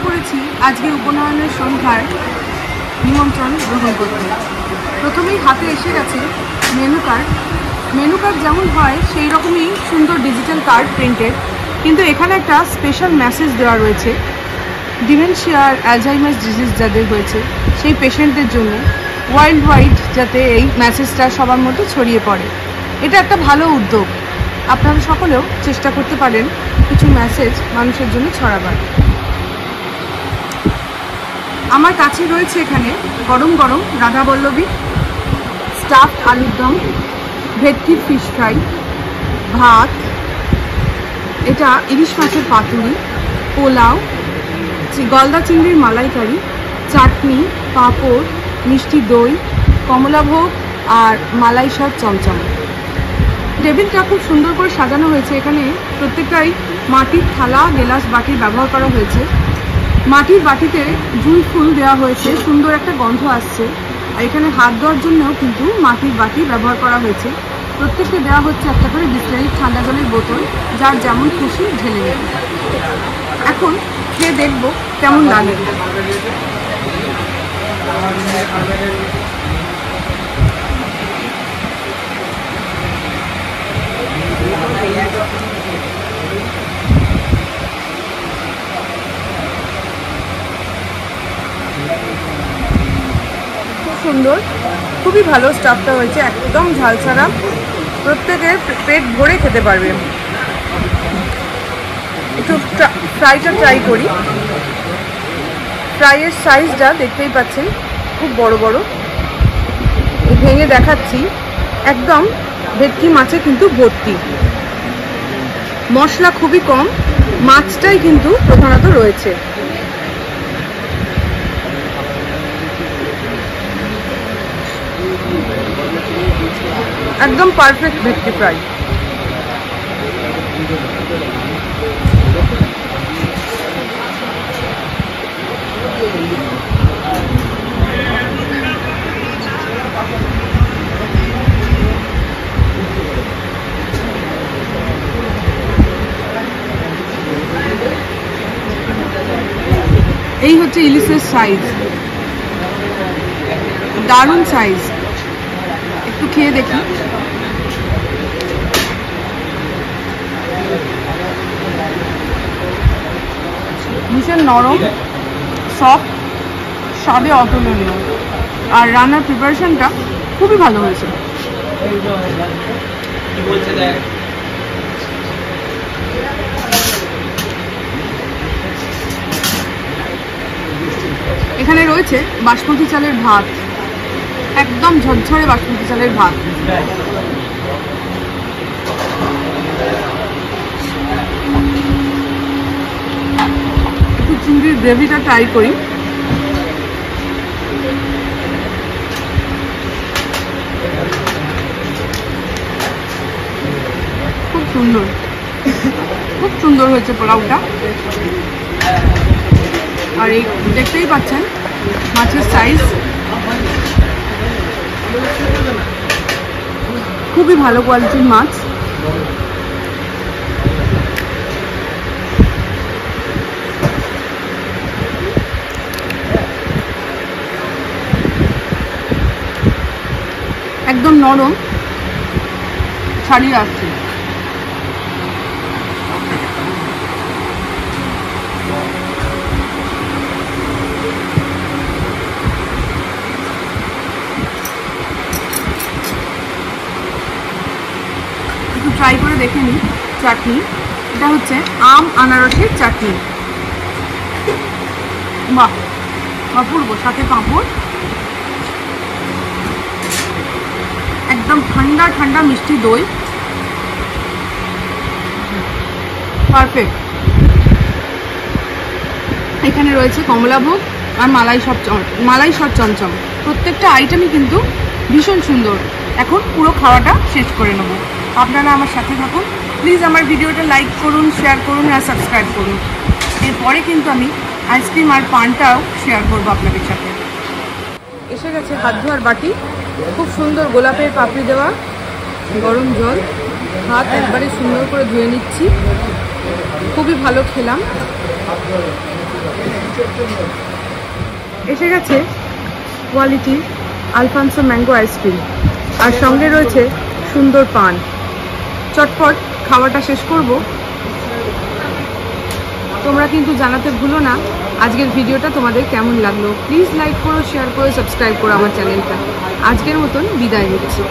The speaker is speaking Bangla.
পড়েছি আজকে উপনয়নের সন্ধ্যায় নিমন্ত্রণ গ্রহণ করতে। প্রথমেই হাতে এসে গেছে মেনু কার্ড। মেনু কার্ড যেমন হয় সেই রকমই সুন্দর ডিজিটাল কার্ড প্রিন্টেড, কিন্তু এখানে একটা স্পেশাল মেসেজ দেওয়া রয়েছে ডিমেনশিয়া আর অ্যালজাইমার্স ডিজিজ যাদের হয়েছে সেই পেশেন্টদের জন্য ওয়ার্ল্ড ওয়াইড যাতে এই মেসেজটা সবার মধ্যে ছড়িয়ে পড়ে। এটা একটা ভালো উদ্যোগ। আপনারা সকলেও চেষ্টা করতে পারেন কিছু মেসেজ মানুষের জন্য ছড়াবার। আমার কাছে রয়েছে এখানে গরম গরম রাধাবল্লভী, স্টাফড আলুর দম, ভেটকির ফিশ ফ্রাই, ভাত, এটা ইলিশ মাছের পাতুরি, পোলাও, গলদা চিংড়ির মালাইকারি, চাটনি, পাঁপড়, মিষ্টি দই, কমলাভোগ আর মালাই সব চমচম। টেবিলটা খুব সুন্দর করে সাজানো হয়েছে। এখানে প্রত্যেকটাই মাটির থালা, গেলাস, বাটির ব্যবহার করা হয়েছে। মাটির বাটিতে জুঁই ফুল দেওয়া হয়েছে, সুন্দর একটা গন্ধ আসছে। আর এখানে হাত ধোয়ার জন্যও কিন্তু মাটির বাটি ব্যবহার করা হয়েছে। প্রত্যেককে দেওয়া হচ্ছে একটা করে বিসলেরির ঠান্ডা জলের বোতল, যার যেমন খুশি ঢেলে নেবে। এখন খেয়ে দেখবো কেমন লাগে। সুন্দর, খুবই ভালো স্টাফটা হয়েছে, একদম ঝাল ছাড়া, প্রত্যেকের পেট ভরে খেতে পারবে। একটু ফ্রাইটা ট্রাই করি। ফ্রাইয়ের সাইজটা দেখতেই পাচ্ছেন, খুব বড় বড়। ভেঙে দেখাচ্ছি, একদম ভেটকি মাছে কিন্তু ভর্তি, মশলা খুবই কম, মাছটাই কিন্তু প্রধানত রয়েছে। একদম পারফেক্ট ভেটকি ফ্রাই। এই হচ্ছে ইলিশের সাইজ, দারুণ সাইজ। একটু খেয়ে দেখি। ভীষণ নরম, সফট, স্বাদে অতুলনীয়। আর রান্নার প্রিপারেশনটা খুবই ভালো হয়েছে। এখানে রয়েছে বাসমতি চালের ভাত, একদম ঝরঝরে বাসমতি চালের ভাত। একটু চিংড়ির গ্রেভিটা ট্রাই করি। খুব সুন্দর, খুব সুন্দর হয়েছে পোলাওটা। আর এই দেখতেই পাচ্ছেন মাছের সাইজ, খুবই ভালো কোয়ালিটির মাছ। একদম নরম, ছাড়িয়ে আসছে। একটু ট্রাই করে দেখে নিই চাটনি। এটা হচ্ছে আম আনারসের চাটনি। বাহ, অপূর্ব। সাথে পাঁপড়, একদম ঠান্ডা ঠান্ডা মিষ্টি দই, পারফেক্ট। এখানে রয়েছে কমলাভোগ আর মালাই সব চমচম। প্রত্যেকটা আইটেমই কিন্তু ভীষণ সুন্দর। এখন পুরো খাওয়াটা শেষ করে নেব। আপনারা আমার সাথে থাকুন, প্লিজ আমার ভিডিওটা লাইক করুন, শেয়ার করুন আর সাবস্ক্রাইব করুন। এরপরে কিন্তু আমি আইসক্রিম আর পানটাও শেয়ার করবো আপনাদের সাথে। এসে গেছে হাত ধোয়ার বাটি, খুব সুন্দর গোলাপের পাপড়ি দেওয়া, গরম জল, হাত একবারে সুন্দর করে ধুয়ে নিচ্ছি। খুবই ভালো খেলাম। এসে গেছে কোয়ালিটির আলফানসো ম্যাঙ্গো আইসক্রিম, আর সঙ্গে রয়েছে সুন্দর পান। চটপট খাওয়াটা শেষ করব। তোমরা কিন্তু জানাতে ভুলো না আজকের ভিডিওটা তোমাদের কেমন লাগলো। প্লিজ লাইক করো, শেয়ার করো, সাবস্ক্রাইব করো আমার চ্যানেলটা। আজকের মতন বিদায় নিচ্ছি।